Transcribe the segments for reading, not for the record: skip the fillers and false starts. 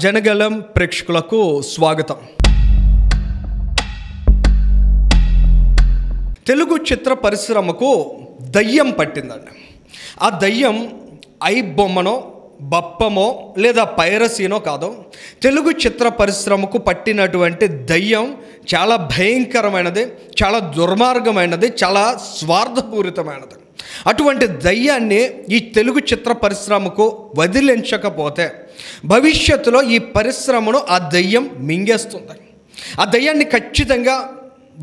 జనగలం ప్రేక్షకులకు స్వాగతం. తెలుగు చిత్ర పరిశ్రమకు దయ్యం పట్టిందండి. ఆ దయ్యం ఐబొమ్మనో బప్పమో లేదా పైరసీనో కాదు. తెలుగు చిత్ర పరిశ్రమకు పట్టినటువంటి దయ్యం చాలా భయంకరమైనది, చాలా దుర్మార్గమైనది, చాలా స్వార్థపూరితమైనది. అటువంటి దయ్యాన్ని ఈ తెలుగు చిత్ర పరిశ్రమకు వదిలించకపోతే భవిష్యత్తులో ఈ పరిశ్రమను ఆ దయ్యం మింగేస్తుంది. ఆ దయ్యాన్ని ఖచ్చితంగా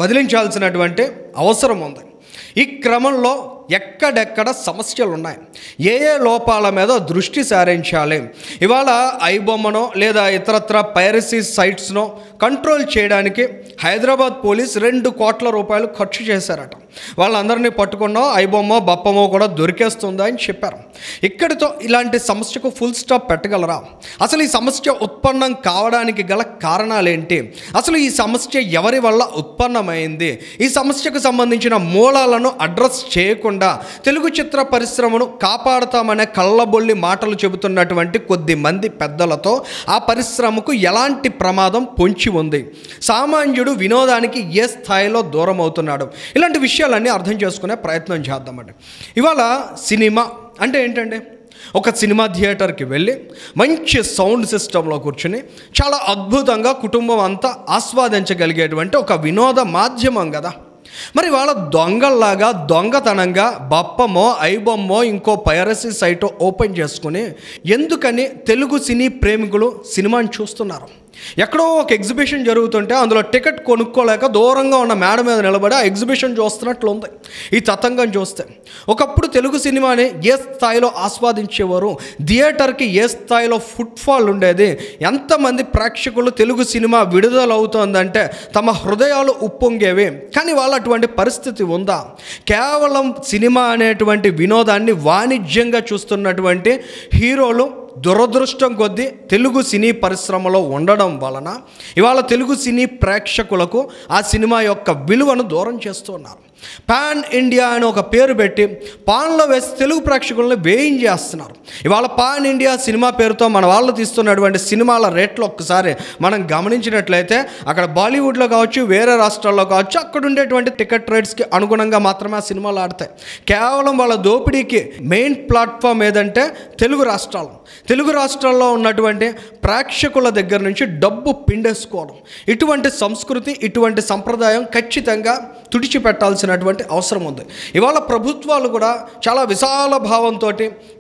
వదిలించాల్సినటువంటి అవసరం ఉంది. ఈ క్రమంలో ఎక్కడెక్కడ సమస్యలు ఉన్నాయి, ఏ లోపాల మీద దృష్టి సారించాలి. ఇవాళ ఐబొమ్మనో లేదా ఇతరత్ర పైరసీ సైట్స్నో కంట్రోల్ చేయడానికి హైదరాబాద్ పోలీస్ 2 కోట్ల రూపాయలు ఖర్చు చేశారట. వాళ్ళందరినీ పట్టుకున్నాం, ఐబొమ్మో బప్పమో కూడా దొరికేస్తుందా అని చెప్పారు. ఇక్కడితో ఇలాంటి సమస్యకు ఫుల్ స్టాప్ పెట్టగలరా? అసలు ఈ సమస్య ఉత్పన్నం కావడానికి గల కారణాలేంటి? అసలు ఈ సమస్య ఎవరి వల్ల ఉత్పన్నమైంది? ఈ సమస్యకు సంబంధించిన మూలాలను అడ్రస్ చేయకుండా తెలుగు చిత్ర పరిశ్రమను కాపాడుతామనే కళ్ళబొల్లి మాటలు చెబుతున్నటువంటి కొద్ది మంది పెద్దలతో ఆ పరిశ్రమకు ఎలాంటి ప్రమాదం పొంచి ఉంది? సామాన్యుడు వినోదానికి ఏ స్థాయిలో దూరం అవుతున్నాడు? ఇలాంటి విషయాలన్నీ అర్థం చేసుకునే ప్రయత్నం చేద్దామండి. ఇవాళ సినిమా అంటే ఏంటండి? ఒక సినిమా థియేటర్కి వెళ్ళి మంచి సౌండ్ సిస్టంలో కూర్చుని చాలా అద్భుతంగా కుటుంబం అంతా ఆస్వాదించగలిగేటువంటి ఒక వినోద మాధ్యమం కదా. మరి వాళ్ళ దొంగల్లాగా దొంగతనంగా బప్పమో ఐబొమ్మో ఇంకో పైరసీ సైటో ఓపెన్ చేసుకుని ఎందుకని తెలుగు సినీ ప్రేమికులు సినిమాని చూస్తున్నారు? ఎక్కడో ఒక ఎగ్జిబిషన్ జరుగుతుంటే అందులో టికెట్ కొనుక్కోలేక దూరంగా ఉన్న మేడ మీద నిలబడి ఆ ఎగ్జిబిషన్ చూస్తున్నట్లు ఉంది ఈ తతంగం చూస్తే. ఒకప్పుడు తెలుగు సినిమాని ఏ స్థాయిలో ఆస్వాదించేవారు, థియేటర్కి ఏ స్థాయిలో ఫుట్ఫాల్ ఉండేది, ఎంతమంది ప్రేక్షకులు తెలుగు సినిమా విడుదలవుతోందంటే తమ హృదయాలు ఉప్పొంగేవి. కానీ వాళ్ళు అటువంటి పరిస్థితి ఉందా? కేవలం సినిమా అనేటువంటి వినోదాన్ని వాణిజ్యంగా చూస్తున్నటువంటి హీరోలు దురదృష్టం కొద్దీ తెలుగు సినీ పరిశ్రమలో ఉండడం వలన ఇవాళ తెలుగు సినీ ప్రేక్షకులకు ఆ సినిమా యొక్క విలువను దూరం చేస్తున్నారు. పాన్ ఇండియా అని ఒక పేరు పెట్టి పాన్లో వేసి తెలుగు ప్రేక్షకులను వేయించేస్తున్నారు. ఇవాళ పాన్ ఇండియా సినిమా పేరుతో మన వాళ్ళు తీస్తున్నటువంటి సినిమాల రేట్లు ఒక్కసారి మనం గమనించినట్లయితే అక్కడ బాలీవుడ్లో కావచ్చు, వేరే రాష్ట్రాల్లో కావచ్చు, అక్కడ ఉండేటువంటి టికెట్ రేట్స్కి అనుగుణంగా మాత్రమే ఆ సినిమాలు ఆడతాయి. కేవలం వాళ్ళ దోపిడీకి మెయిన్ ప్లాట్ఫామ్ ఏదంటే తెలుగు రాష్ట్రాల్లో ఉన్నటువంటి ప్రేక్షకుల దగ్గర నుంచి డబ్బు పిండేసుకోవడం. ఇటువంటి సంస్కృతి, ఇటువంటి సంప్రదాయం ఖచ్చితంగా తుడిచిపెట్టాల్సినటువంటి అవసరం ఉంది. ఇవాళ ప్రభుత్వాలు కూడా చాలా విశాల భావంతో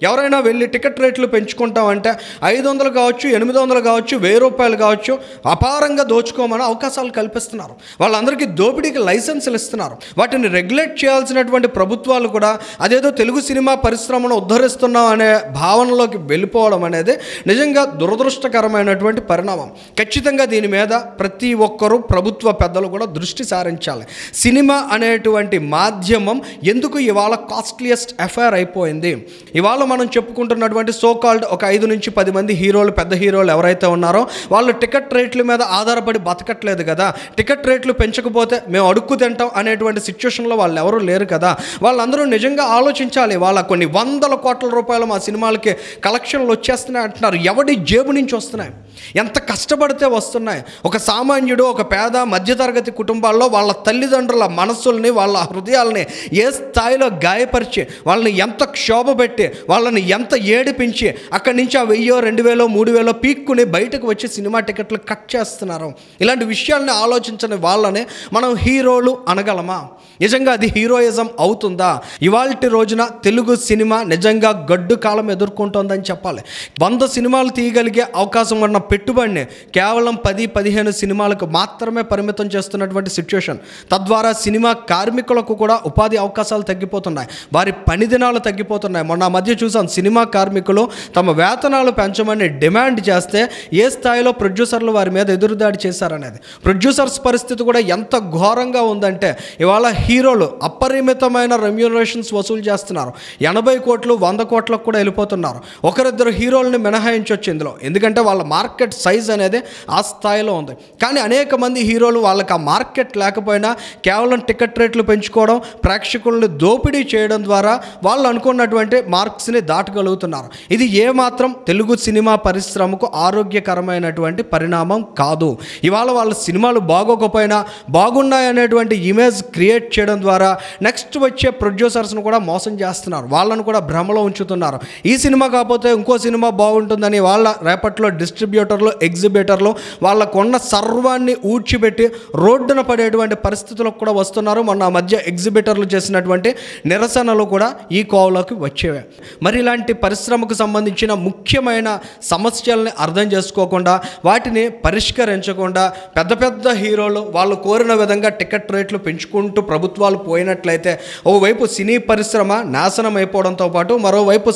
ఎవరైనా వెళ్ళి టికెట్ రేట్లు పెంచుకుంటామంటే 500 కావచ్చు, 800 కావచ్చు, 1000 రూపాయలు కావచ్చు అపారంగా దోచుకోమని అవకాశాలు కల్పిస్తున్నారు. వాళ్ళందరికీ దోపిడీకి లైసెన్సులు ఇస్తున్నారు. వాటిని రెగ్యులేట్ చేయాల్సినటువంటి ప్రభుత్వాలు కూడా అదేదో తెలుగు సినిమా పరిశ్రమను ఉద్ధరిస్తున్నాం అనే భావనలోకి వెళ్ళిపోవడం అనేది నిజంగా దురదృష్టకరమైనటువంటి పరిణామం. ఖచ్చితంగా దీని మీద ప్రతి ఒక్కరూ ప్రభుత్వ పెద్దలు కూడా దృష్టి సారించాలి. సినిమా అనేటువంటి మాధ్యమం ఎందుకు ఇవాళ కాస్ట్లీయెస్ట్ అఫైర్ అయిపోయింది? ఇవాళ మనం చెప్పుకుంటున్నటువంటి సోకాల్డ్ ఒక 5 నుంచి 10 మంది హీరోలు, పెద్ద హీరోలు ఎవరైతే ఉన్నారో వాళ్ళు టికెట్ రేట్ల మీద ఆధారపడి బతకట్లేదు కదా. టికెట్ రేట్లు పెంచకపోతే మేము అడుక్కు తింటాం అనేటువంటి సిచ్యువేషన్లో వాళ్ళు ఎవరూ లేరు కదా. వాళ్ళందరూ నిజంగా ఆలోచించాలి. వాళ్ళ కొన్ని 100 కోట్ల రూపాయలు మా సినిమాలకి కలెక్షన్లు వచ్చేస్తున్నాయి అంటున్నారు. ఎవడి జేబు నుంచి వస్తున్నాయి? ఎంత కష్టపడితే వస్తున్నాయి? ఒక సామాన్యుడు, ఒక పేద మధ్యతరగతి కుటుంబాల్లో వాళ్ళ తల్లిదండ్రుల మనస్సుల్ని, వాళ్ళ హృదయాల్ని ఏ స్థాయిలో గాయపరిచి, వాళ్ళని ఎంత క్షోభ పెట్టి, వాళ్ళని ఎంత ఏడిపించి అక్కడి నుంచి ఆ 1000, 2000, 3000 పీక్కుని బయటకు వచ్చి సినిమా టికెట్లు కట్ చేస్తున్నారు. ఇలాంటి విషయాల్ని ఆలోచించని వాళ్ళని మనం హీరోలు అనగలమా? నిజంగా అది హీరోయిజం అవుతుందా? ఇవాల్టి రోజున తెలుగు సినిమా నిజంగా గడ్డు కాలం ఎదుర్కొంటోందని చెప్పాలి. 100 సినిమాలు తీయగలిగే అవకాశం ఉన్న పెట్టుబడిని కేవలం 10-15 సినిమాలకు మాత్రమే పరిమితం చేస్తున్నటువంటి సిచ్యువేషన్. తద్వారా సినిమా కార్మికులకు కూడా ఉపాధి అవకాశాలు తగ్గిపోతున్నాయి, వారి పని దినాలు తగ్గిపోతున్నాయి. మొన్న మధ్య చూసాం, సినిమా కార్మికులు తమ వేతనాలు పెంచమని డిమాండ్ చేస్తే ఏ స్థాయిలో ప్రొడ్యూసర్లు వారి మీద ఎదురుదాడి చేశారనేది. ప్రొడ్యూసర్స్ పరిస్థితి కూడా ఎంత ఘోరంగా ఉందంటే ఇవాళ హీరోలు అపరిమితమైన రెమ్యూనరేషన్స్ వసూలు చేస్తున్నారు. 80 కోట్లు 100 కోట్లకు కూడా వెళ్ళిపోతున్నారు. ఒకరిద్దరు హీరోల్ని మినహాయించవచ్చు ఇందులో, ఎందుకంటే వాళ్ళ మార్కెట్ సైజ్ అనేది ఆ స్థాయిలో ఉంది. కానీ అనేక మంది హీరోలు వాళ్ళకి ఆ మార్కెట్ లేకపోయినా కేవలం కేవలం టికెట్ రేట్లు పెంచుకోవడం, ప్రేక్షకులను దోపిడీ చేయడం ద్వారా వాళ్ళు అనుకున్నటువంటి మార్క్స్ని దాటగలుగుతున్నారు. ఇది ఏమాత్రం తెలుగు సినిమా పరిశ్రమకు ఆరోగ్యకరమైనటువంటి పరిణామం కాదు. ఇవాళ వాళ్ళ సినిమాలు బాగోకపోయినా బాగున్నాయనేటువంటి ఇమేజ్ క్రియేట్ చేయడం ద్వారా నెక్స్ట్ వచ్చే ప్రొడ్యూసర్స్ను కూడా మోసం చేస్తున్నారు, వాళ్ళను కూడా భ్రమలో ఉంచుతున్నారు. ఈ సినిమా కాకపోతే ఇంకో సినిమా బాగుంటుందని వాళ్ళ రేపట్లో డిస్ట్రిబ్యూటర్లు, ఎగ్జిబిటర్లు వాళ్ళకున్న సర్వాన్ని ఊడ్చిపెట్టి రోడ్డున పడేటువంటి పరిస్థితులకు కూడా వస్తున్నారు. మొన్న మధ్య ఎగ్జిబిటర్లు చేసినటువంటి నిరసనలు కూడా ఈ కోవలోకి వచ్చేవే. మరి ఇలాంటి పరిశ్రమకు సంబంధించిన ముఖ్యమైన సమస్యల్ని అర్థం చేసుకోకుండా, వాటిని పరిష్కరించకుండా పెద్ద పెద్ద హీరోలు వాళ్ళు కోరిన విధంగా టికెట్ రేట్లు పెంచుకుంటూ ప్రభుత్వాలు పోయినట్లయితే ఓవైపు సినీ పరిశ్రమ నాశనం అయిపోవడంతో పాటు మరోవైపు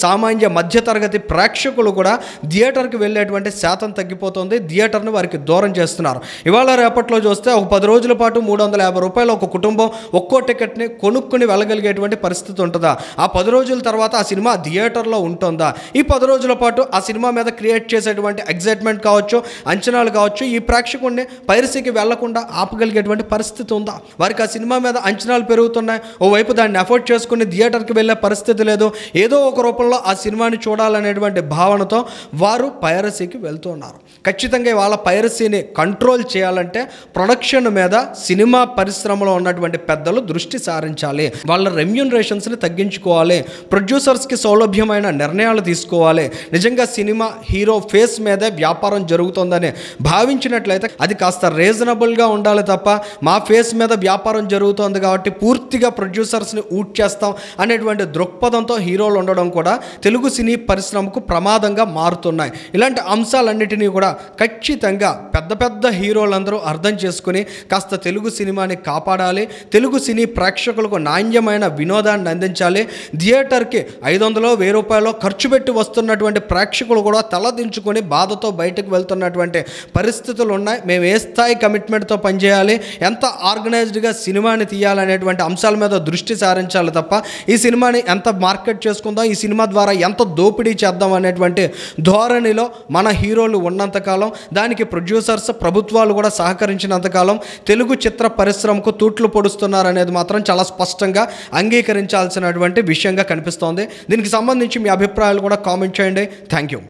సామాన్య మధ్యతరగతి ప్రేక్షకులు కూడా థియేటర్కి వెళ్ళేటువంటి శాతం తగ్గిపోతుంది. థియేటర్ని వారికి దూరం చేస్తున్నారు. ఇవాళ రేపట్లో చూస్తే ఒక 10 రోజుల పాటు 350 రూపాయలు ఒక కుటుంబం ఒక్కో టికెట్ని కొనుక్కుని వెళ్ళగలిగేటువంటి పరిస్థితి ఉంటుందా? ఆ 10 రోజుల తర్వాత ఆ సినిమా థియేటర్లో ఉంటుందా? ఈ 10 రోజుల పాటు ఆ సినిమా మీద క్రియేట్ చేసేటువంటి ఎగ్జైట్మెంట్ కావచ్చు, అంచనాలు కావచ్చు, ఈ ప్రేక్షకుడిని పైరసీకి వెళ్లకుండా ఆపగలిగేటువంటి పరిస్థితి ఉందా? వారికి ఆ సినిమా మీద అంచనాలు పెరుగుతున్నాయి, ఓవైపు దాన్ని అఫోర్డ్ చేసుకుని థియేటర్కి వెళ్ళే పరిస్థితి లేదు. ఏదో ఒక రూపంలో ఆ సినిమాని చూడాలనేటువంటి భావనతో వారు పైరసీకి వెళ్తున్నారు. ఖచ్చితంగా వాళ్ళ పైరసీని కంట్రోల్ చేయాలంటే ప్రొడక్షన్ మీద సినిమా పరిశ్రమలో ఉన్నటువంటి పెద్దలు దృష్టి సారించాలి. వాళ్ళ రెమ్యూనరేషన్స్ని తగ్గించుకోవాలి. ప్రొడ్యూసర్స్కి సౌలభ్యమైన నిర్ణయాలు తీసుకోవాలి. నిజంగా సినిమా హీరో ఫేస్ మీదే వ్యాపారం జరుగుతుందని భావించినట్లయితే అది కాస్త రీజనబుల్గా ఉండాలి తప్ప మా ఫేస్ మీద వ్యాపారం జరుగుతుంది కాబట్టి పూర్తిగా ప్రొడ్యూసర్స్ని ఊట్ చేస్తాం అనేటువంటి దృక్పథంతో హీరోలు ఉండడం కూడా తెలుగు సినీ పరిశ్రమకు ప్రమాదంగా మారుతున్నాయి. ఇలాంటి అంశాలన్నిటినీ కూడా ఖచ్చితంగా పెద్ద పెద్ద హీరోలందరూ అర్థం చేసుకుని కాస్త తెలుగు సినిమాని కాపాడాలి. తెలుగు సినీ ప్రేక్షకులకు నాణ్యమైన వినోదాన్ని అందించాలి. థియేటర్కి 500-1000 రూపాయలు ఖర్చు పెట్టి వస్తున్నటువంటి ప్రేక్షకులు కూడా తలదించుకొని బాధతో బయటకు వెళ్తున్నటువంటి పరిస్థితులు ఉన్నాయి. మేము ఏ స్థాయి కమిట్మెంట్తో పనిచేయాలి, ఎంత ఆర్గనైజ్డ్గా సినిమాని తీయాలనేటువంటి అంశాల మీద దృష్టి సారించాలి తప్ప ఈ సినిమాని ఎంత మార్కెట్ చేసుకుందాం, ఈ సినిమా ద్వారా ఎంత దోపిడీ చేద్దాం అనేటువంటి ధోరణిలో మన హీరోలు ఉన్నంతకాలం, దానికి ప్రొడ్యూసర్స్, ప్రభుత్వాలు కూడా సహకరించినంతకాలం తెలుగు చిత్ర పరిశ్రమకు తూట్లు పొడుస్తున్నారనేది మాత్రం చాలా స్పష్టంగా అంగీకరించాల్సినటువంటి విషయంగా కనిపిస్తోంది. దీనికి సంబంధించి మీ అభిప్రాయాలు కూడా కామెంట్ చేయండి. Thank you.